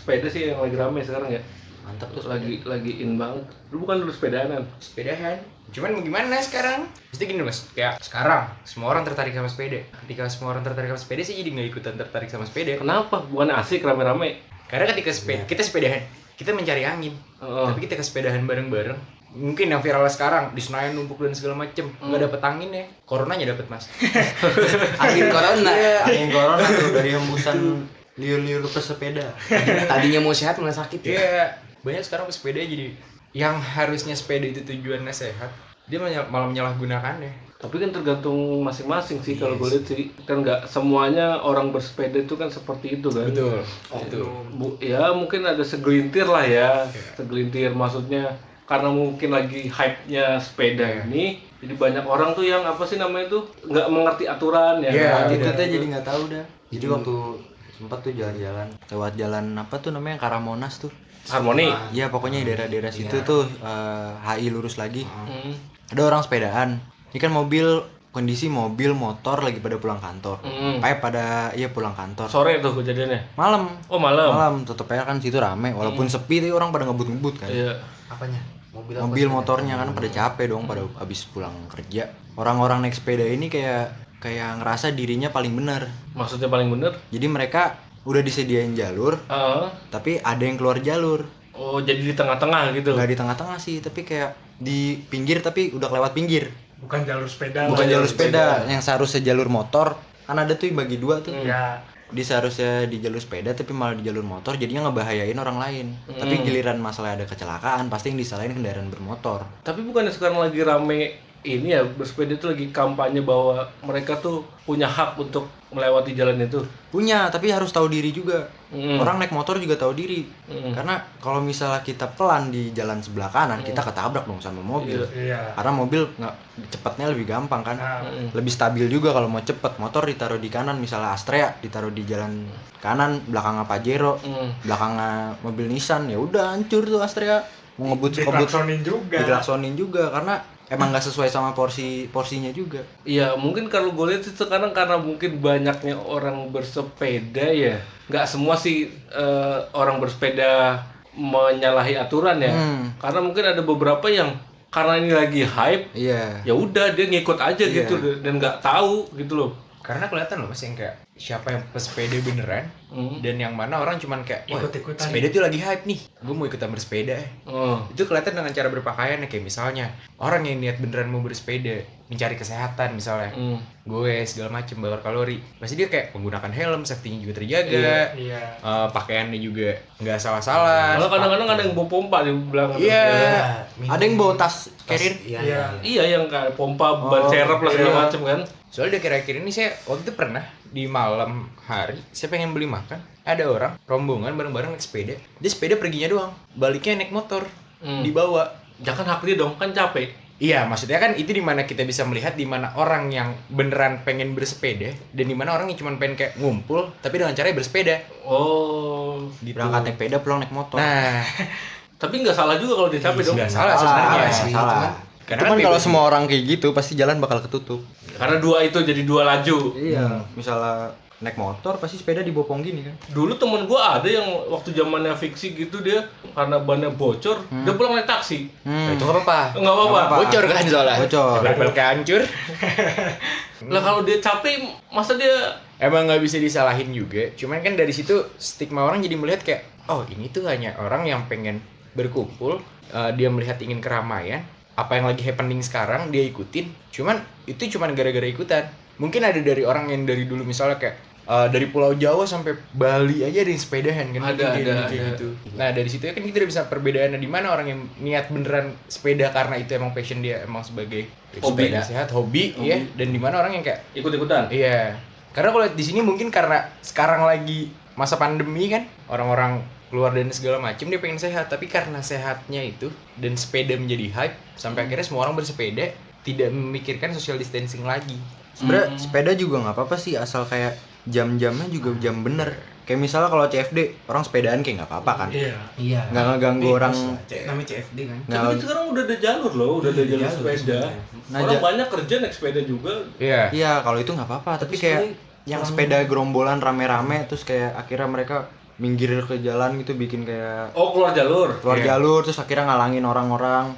sepeda sih yang lagi rame sekarang ya. Mantap tuh Lagi in banget. Lu bukan dulu sepedahan? Sepedahan. Cuman mau gimana sekarang? Mesti gini Mas, kayak sekarang semua orang tertarik sama sepeda. Ketika semua orang tertarik sama sepeda sih jadi nggak ikutan tertarik sama sepeda. Kenapa? Bukan asik rame-rame? Karena ketika kita sepedahan, kita mencari angin. Tapi kita kesepedahan bareng-bareng. Mungkin yang viral sekarang di Senayan numpuk dan segala macem nggak dapet angin ya, coronanya dapet Mas. angin corona. Angin corona tuh dari hembusan liur-liur pesepeda. Tadinya mau sehat malah sakit ya. Iya, banyak sekarang pesepeda jadi yang harusnya sepeda itu tujuannya sehat, dia malah menyalahgunakannya. Tapi kan tergantung masing-masing sih kalau gue lihat sih. Kan nggak semuanya orang bersepeda itu kan seperti itu kan. Betul. Ya mungkin ada segelintir lah ya. Segelintir maksudnya karena mungkin lagi hype-nya sepeda ini, jadi banyak orang tuh yang apa sih namanya tuh nggak mengerti aturan ya. Itu tuh jadi nggak tahu dah. Jadi waktu sempat tuh jalan-jalan lewat jalan apa tuh namanya Karamonas tuh. Harmoni. Iya pokoknya daerah-daerah situ tuh HI lurus lagi. Ada orang sepedaan. Ini kan kondisi mobil motor lagi pada pulang kantor. Pada pulang kantor. Sore tuh kejadiannya. Malam. Oh malam. Malam tetep aja kan situ rame walaupun sepi tuh orang pada ngebut-ngebut kan. Iya. Apanya? Mobil motornya kan pada capek dong pada habis pulang kerja. Orang-orang naik sepeda ini kayak ngerasa dirinya paling benar. Maksudnya paling bener? Jadi mereka udah disediain jalur, tapi ada yang keluar jalur. Oh jadi di tengah-tengah gitu? Nggak di tengah-tengah sih, tapi kayak di pinggir tapi udah kelewat pinggir. Bukan jalur sepeda. Bukan jalur sepeda, yang seharusnya jalur motor. Kan ada tuh bagi dua tuh. Iya. Dia seharusnya di jalur sepeda tapi malah di jalur motor, jadinya ngebahayain orang lain. Tapi giliran masalah ada kecelakaan pasti yang disalahin kendaraan bermotor. Tapi bukannya sekarang lagi rame ini ya, bersepeda itu lagi kampanye bahwa mereka tuh punya hak untuk melewati jalan itu. Punya, tapi harus tahu diri juga. Orang naik motor juga tahu diri. Karena kalau misalnya kita pelan di jalan sebelah kanan, kita ketabrak dong sama mobil. Iya. Karena mobil cepatnya lebih gampang kan. Lebih stabil juga kalau mau cepet. Motor ditaruh di kanan, misalnya Astrea ditaruh di jalan kanan, belakangnya Pajero, belakangnya mobil Nissan, ya udah hancur tuh Astrea. Mau ngebut diklaksonin juga karena emang nggak sesuai sama porsinya juga. Iya, mungkin kalau gue lihat sih sekarang karena mungkin banyaknya orang bersepeda ya, nggak semua sih orang bersepeda menyalahi aturan ya. Karena mungkin ada beberapa yang karena ini lagi hype, ya udah dia ngikut aja gitu dan nggak tahu gitu loh. Karena kelihatan loh Mas yang kayak siapa yang pesepeda beneran dan yang mana orang cuman kayak ikut-ikutan. Sepeda tuh lagi hype nih, gue mau ikutan bersepeda. Itu kelihatan dengan cara berpakaian kayak misalnya orang yang niat beneran mau bersepeda, mencari kesehatan misalnya, gue segala macem bakar kalori, pasti dia kayak menggunakan helm, safety-nya juga terjaga, pakaiannya juga nggak salah-salah. Malah kadang-kadang ada yang bawa pompa di belakang. Ada yang bawa tas carrier. Iya yang kayak pompa, ban serep lah segala macem kan. Soalnya akhir-akhir ini saya waktu itu pernah di malam hari saya pengen beli makan, ada orang rombongan bareng-bareng naik sepeda, dia sepeda perginya doang, baliknya naik motor dibawa. Jangan hak dia dong, kan capek. Iya, maksudnya kan itu dimana kita bisa melihat dimana orang yang beneran pengen bersepeda dan dimana orang yang cuma pengen kayak ngumpul tapi dengan caranya bersepeda. Oh, gitu. Berangkat naik sepeda pulang naik motor. Nah, tapi nggak salah juga kalau dia capek dong. nggak salah sebenarnya. Salah. Karena Cuman kan kalau bebas. semua orang kayak gitu pasti jalan bakal ketutup. Karena dua itu jadi dua laju. Iya. Misalnya naik motor pasti sepeda dibopong gini kan. Dulu temen gua ada yang waktu zamannya fiksi gitu dia karena bannya bocor, dia pulang naik taksi. Nah, itu nggak apa-apa. Nggak apa-apa. Bocor kan soalnya. Bocor. Kayak hancur. Lah kalau dia capek, masa dia Emang nggak bisa disalahin juga. Cuman kan dari situ stigma orang jadi melihat kayak, oh ini tuh hanya orang yang pengen berkumpul, dia melihat ingin keramaian. Apa yang lagi happening sekarang dia ikutin, cuman itu cuman gara-gara ikutan. Mungkin ada dari orang yang dari dulu misalnya kayak dari Pulau Jawa sampai Bali aja ada yang sepedahan kan, Ada. gitu. Nah dari situ kan kita udah bisa perbedaannya di mana orang yang niat beneran sepeda karena itu emang passion dia emang sebagai Hobi. sepeda sehat, hobi. Ya, dan di mana orang yang kayak ikut-ikutan. iya. Karena kalau di sini mungkin karena sekarang lagi masa pandemi kan, orang-orang keluar dan segala macam dia pengen sehat, tapi karena sehatnya itu dan sepeda menjadi hype sampai akhirnya semua orang bersepeda, tidak memikirkan social distancing lagi. Sebenarnya sepeda juga nggak apa-apa sih asal kayak jam-jamnya juga jam bener. Kayak misalnya kalau CFD orang sepedaan kayak nggak apa-apa kan. Iya. Nggak ngeganggu orang. Namanya CFD kan. Tapi kan sekarang udah ada jalur loh, udah ada jalur sepeda. Nah, Orang banyak kerja naik sepeda juga. Iya. Iya kalau itu nggak apa-apa. Tapi kayak yang sepeda gerombolan rame-rame terus kayak akhirnya mereka minggir ke jalan gitu bikin kayak keluar jalur. jalur terus akhirnya ngalangin orang-orang.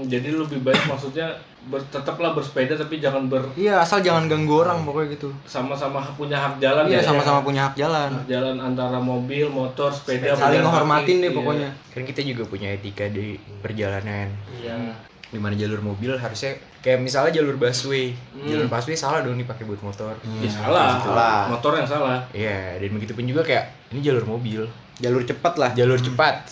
Jadi lebih baik maksudnya tetaplah bersepeda tapi jangan Iya, asal jangan ganggu orang pokoknya gitu. sama-sama punya hak jalan Iya, ya. sama-sama punya hak jalan. Hak jalan antara mobil, motor, sepeda, Saling pejalan menghormatin kaki. deh pokoknya. Kan kita juga punya etika di perjalanan. Iya. Dimana jalur mobil harusnya kayak misalnya jalur busway. Jalur busway salah dong dipakai buat motor. Ya salah. Motor yang salah. Iya, dan begitu pun juga kayak ini jalur mobil. Jalur cepat lah. Jalur cepat,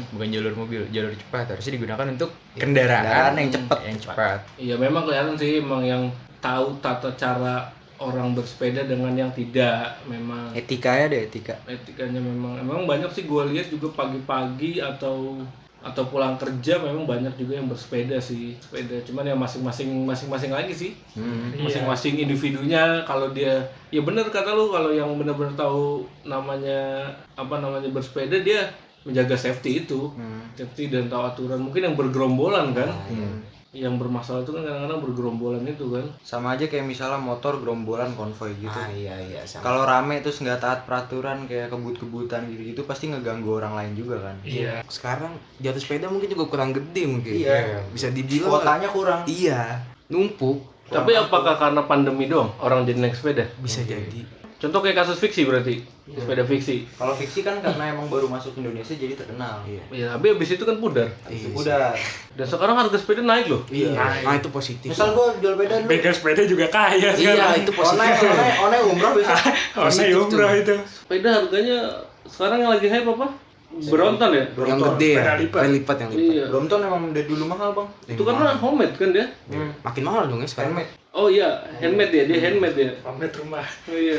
bukan jalur mobil, jalur cepat harusnya digunakan untuk kendaraan yang cepat. yang cepat. Iya memang kelihatan sih emang yang tahu tata cara orang bersepeda dengan yang tidak. Memang Etikanya deh, etika. etikanya memang banyak sih gue lihat juga pagi-pagi atau pulang kerja memang banyak juga yang bersepeda sih. Sepeda cuman ya masing-masing lagi sih. Masing-masing individunya kalau dia ya bener kata lu kalau yang benar-benar tahu namanya bersepeda dia menjaga safety itu. Safety dan tahu aturan. Mungkin yang bergerombolan kan. Yang bermasalah itu kan kadang-kadang bergerombolan itu kan. Sama aja kayak misalnya motor gerombolan konvoy gitu. Iya sama. Kalau rame terus nggak taat peraturan kayak kebut-kebutan gitu pasti ngeganggu orang lain juga kan. Iya. Sekarang jalur sepeda mungkin juga kurang gede mungkin. Iya. Bisa dibilang Kuotanya kurang. Iya, numpuk. Tapi apakah karena pandemi doang orang jadi naik sepeda? Bisa jadi. Contoh kayak kasus fiksi berarti. Sepeda fiksi. Kalau fiksi kan karena emang baru masuk Indonesia jadi terkenal. Iya. Ya, tapi abis itu kan pudar. Udah. Dan sekarang harga sepeda naik loh. Iya. Nah, itu positif. Misal gua jual beda dulu. Begal sepeda juga kaya Iya, sekarang. itu positif. One umroh bisa. Online umroh itu. Sepeda harganya sekarang yang lagi hype apa? Brompton ya? Yang gede ya. Sepeda lipat. Yang lipat yang lipat. Iya. Brompton emang dari dulu mahal, Bang. Itu karena homemade kan dia? Makin mahal dong ya sekarang. Handmade. Oh iya, handmade ya, dia handmade ya. Pamit rumah. Oh iya.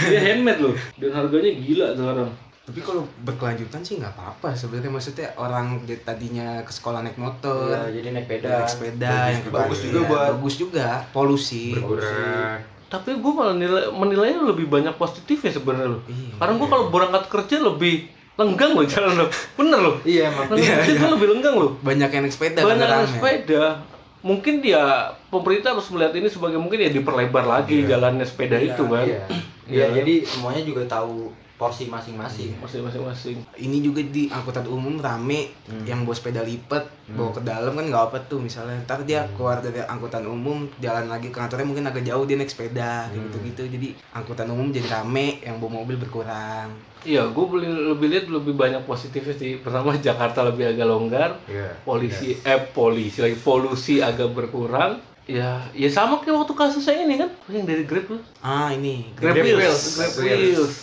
Dia handmade loh. Dan harganya gila sekarang. Tapi kalau berkelanjutan sih nggak apa-apa sebenarnya, maksudnya orang tadinya ke sekolah naik motor, Iya, jadi naik sepeda. naik sepeda yang bagus iya, juga buat bagus juga polusi. Berkurang. Tapi gue malah menilainya lebih banyak positif ya sebenarnya loh. Iya. Karena gue kalau berangkat kerja lebih lenggang loh jalan loh. Bener loh. Iya, emang. Berangkat kerja gue lebih lenggang loh. Banyak yang naik sepeda. Banyak beneran yang sepeda. Mungkin dia pemerintah harus melihat ini sebagai mungkin ya diperlebar lagi jalannya sepeda itu kan. Iya. Iya, jadi semuanya juga tahu porsi masing-masing. Masing-masing. Ini juga di angkutan umum rame yang bawa sepeda lipat bawa ke dalam kan nggak apa tuh, misalnya ntar dia keluar dari angkutan umum jalan lagi ke kantornya mungkin agak jauh dia naik sepeda kayak gitu-gitu, jadi angkutan umum jadi rame, yang bawa mobil berkurang. Iya, gue lebih lihat lebih banyak positifnya sih. Pertama Jakarta lebih agak longgar, polusi agak berkurang. Ya sama kayak waktu kasusnya ini kan, yang dari Grab tuh. Ini Grab Wheels.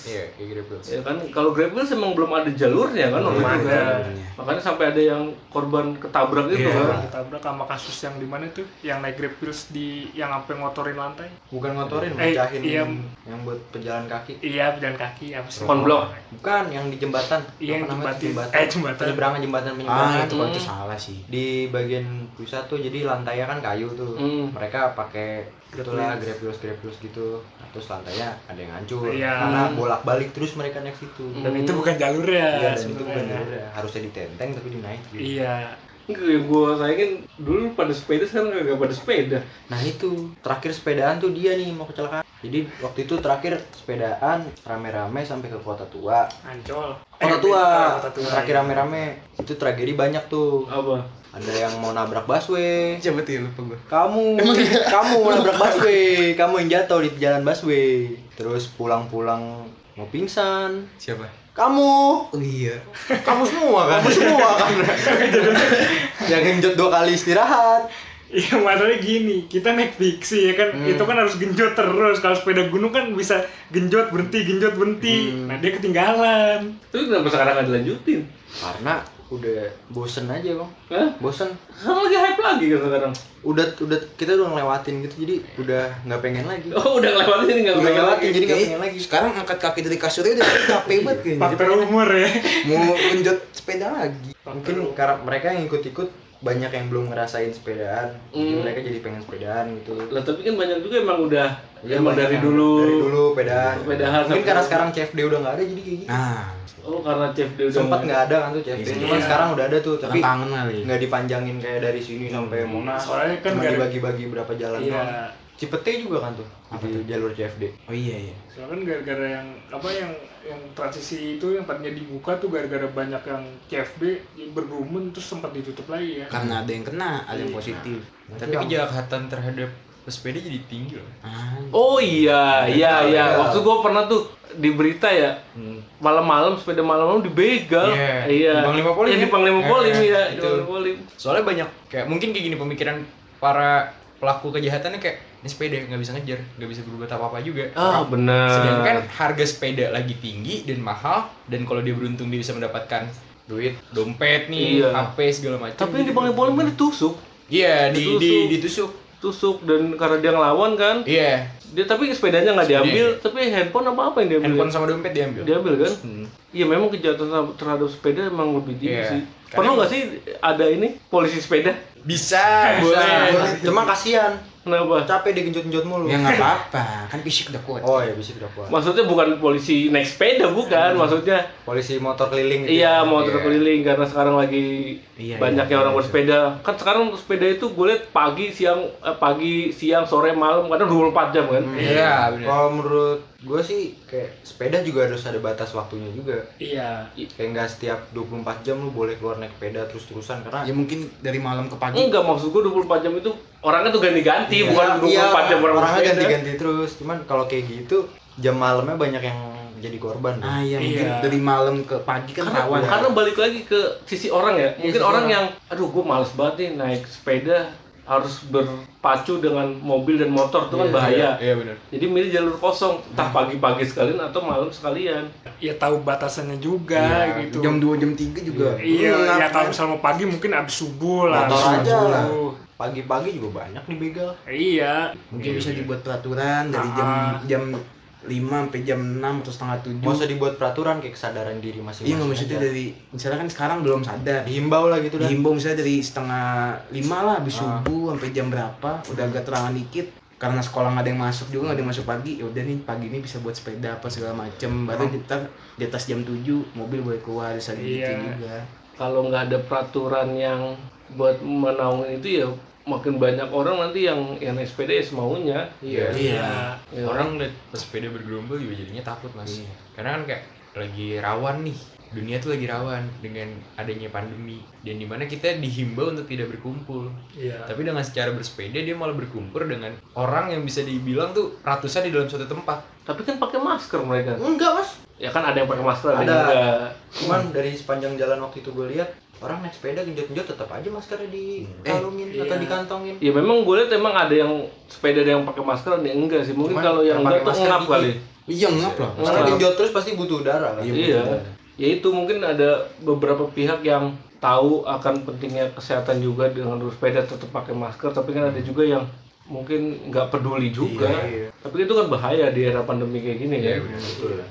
Iya, kayak Grab Wheels. Ya kan, kalau Grab Wheels emang belum ada jalurnya kan waktu itu kan. Makanya sampai ada yang korban ketabrak itu kan. Ditabrak sama kasus yang di mana tuh, yang naik Grab Wheels yang sampai ngotorin lantai. Bukan ngotorin, Eh, mecahin iya. yang buat pejalan kaki. Iya, pejalan kaki apa sih? Konblok. Bukan, yang di jembatan. Iya, Apa yang namanya? jembatan. Penyeberangan jembatan itu kalau itu salah sih. Di bagian pusat tuh jadi lantainya kan kayu tuh. Mereka pakai itulah Grab Wheels gitu. Terus lantainya ada yang hancur. Iya. Karena bolak-balik terus mereka naik situ. Dan itu bukan jalurnya. Iya, dan itu bukan sebenarnya. jalurnya. Harusnya ditenteng tapi dinaikin. Iya. Yang gue sayangin dulu pada sepeda, sekarang nggak pada sepeda. Nah itu, terakhir sepedaan tuh dia nih mau kecelakaan. Jadi waktu itu terakhir sepedaan rame-rame sampai ke Kota Tua. Ancol. Kota Tua, Kota Tua. terakhir rame-rame. Itu tragedi banyak tuh. Apa? Ada yang mau nabrak busway. Coba tuh lupa gue. Kamu mau nabrak busway. Kamu yang jatuh di jalan busway. Terus pulang-pulang mau pingsan. Siapa? Kamu. Oh iya. Kamu semua kan? Yang genjot 2 kali istirahat. Iya, masalahnya gini, kita naik fiksi ya kan, itu kan harus genjot terus. Kalau sepeda gunung kan bisa genjot berhenti. Nah dia ketinggalan. Tapi kenapa sekarang nggak dilanjutin? Karena udah bosen aja bang. Hah? Bosen. Sekarang lagi hype lagi kan sekarang. Udah kita udah ngelewatin gitu, jadi udah nggak pengen lagi. Oh udah ngelewatin ini nggak Udah pengen lagi. ngelewatin jadi nggak Kayak pengen lagi. sekarang angkat kaki dari kasurnya udah capek banget kayaknya. Faktor umur ya. Mau genjot sepeda lagi. Mungkin karena mereka yang ikut-ikut banyak yang belum ngerasain sepedaan, jadi mereka jadi pengen sepedaan gitu. Lah tapi kan banyak juga emang udah Ya, emang banyak dari yang dulu. sepedaan. Sepedahan Mungkin sampai- karena sekarang CFD udah nggak ada jadi kayak gitu. Nah, Oh karena chef dia udah Sempat nggak ada kan tuh CFD, Iya. cuman sekarang udah ada tuh, tapi tantangan kali. nggak dipanjangin kayak dari sini sampai Monas. Soalnya kan cuma nggak ada- dibagi-bagi berapa jalan doang. Iya. Cipete juga kan tuh di jalur CFD. Oh iya. Soalnya kan gara-gara yang transisi itu yang tadinya dibuka tuh gara-gara banyak yang CFD berkerumun terus sempat ditutup lagi ya. Karena ada yang kena, ada yang positif. Tapi kejahatan terhadap pesepeda jadi tinggi loh. Oh iya. Waktu gua pernah tuh di berita ya, malam-malam sepeda malam-malam dibegal. Iya. Di Panglima Polim. Di Panglima Polim ya. Di Itu. Panglima Polim. Soalnya banyak kayak mungkin kayak gini pemikiran para pelaku kejahatannya kayak ini sepeda nggak bisa ngejar, nggak bisa berbuat apa-apa juga. Benar. Sedangkan harga sepeda lagi tinggi dan mahal, dan kalau dia beruntung dia bisa mendapatkan duit, dompet nih, HP segala macam. Tapi yang di Panglima Polim kan ditusuk. Iya, ditusuk. Tusuk dan karena dia ngelawan kan. Iya. Dia tapi sepedanya nggak diambil, tapi handphone apa yang diambil? Handphone sama dompet diambil. Diambil kan? Iya memang kejahatan terhadap sepeda emang lebih tinggi sih. Pernah nggak sih ada ini polisi sepeda? Bisa. Boleh. Cuma kasihan. Kenapa? Capek digenjot-genjot mulu. Ya nggak apa-apa, kan fisik udah kuat. Oh ya bisa udah kuat. Maksudnya bukan polisi naik sepeda, bukan. Maksudnya Polisi motor keliling gitu. iya motor keliling karena sekarang lagi Iya, banyaknya orang bersepeda. Kan sekarang sepeda itu gue liat pagi, siang, sore, malam, kadang 24 jam kan. Iya, benar. Kalau menurut gue sih kayak sepeda juga harus ada batas waktunya juga. Iya. Kayak nggak setiap 24 jam lu boleh keluar naik sepeda terus-terusan karena Ya mungkin dari malam ke pagi. Enggak, maksud gue 24 jam itu orangnya tuh ganti-ganti, bukan 24 jam orang orangnya bersepeda. ganti-ganti terus. Cuman kalau kayak gitu jam malamnya banyak yang jadi korban. Iya mungkin dari malam ke pagi kan rawan. Karena balik lagi ke sisi orang ya. Mungkin orang yang aduh gue males banget nih naik sepeda harus berpacu dengan mobil dan motor itu kan bahaya. Iya, benar. Jadi milih jalur kosong, entah pagi-pagi sekalian atau malam sekalian. Ya tahu batasannya juga gitu. Jam 2 jam 3 juga. Iya, ya kalau misalnya mau pagi mungkin abis subuh lah. Motor abis aja lah. subuh. Pagi-pagi juga banyak nih begal. Iya. Mungkin bisa dibuat peraturan dari jam 5 sampai jam 6 atau setengah 7. Nggak usah dibuat peraturan kayak kesadaran diri masing-masing. Iya, nggak maksudnya aja. dari misalnya kan sekarang belum sadar. dihimbau lah gitu dah. Dihimbau misalnya dari setengah 5 lah habis subuh sampai jam berapa udah agak terangan dikit karena sekolah nggak ada yang masuk juga, nggak ada yang masuk pagi, ya udah nih pagi ini bisa buat sepeda apa segala macem. Baru ntar di atas jam 7 mobil boleh keluar, bisa gitu juga. Kalau nggak ada peraturan yang buat menaungin itu ya makin banyak orang nanti yang naik sepeda ya semaunya. Iya. Ya. Orang lihat pesepeda bergerombol juga jadinya takut, Mas. Karena kan kayak lagi rawan nih. Dunia tuh lagi rawan dengan adanya pandemi, dan dimana kita dihimbau untuk tidak berkumpul. Iya. Tapi dengan secara bersepeda dia malah berkumpul dengan orang yang bisa dibilang tuh ratusan di dalam suatu tempat. Tapi kan pakai masker mereka. Enggak mas. Ya kan ada yang pakai masker, ada Ada. yang enggak. Cuman dari sepanjang jalan waktu itu gue lihat orang naik sepeda genjot-genjot tetap aja maskernya dikalungin atau dikantongin. Ya memang gue lihat emang ada yang sepeda ada yang pakai masker, ada yang enggak sih. Mungkin Cuman kalau yang pakai enggak tuh masker ngap dikit. kali. Iya ngap lah. Karena genjot terus pasti butuh udara kan. Iya. Ya itu mungkin ada beberapa pihak yang tahu akan pentingnya kesehatan juga dengan bersepeda tetap pakai masker, tapi kan ada juga yang mungkin nggak peduli juga. Tapi itu kan bahaya di era pandemi kayak gini ya. Betul.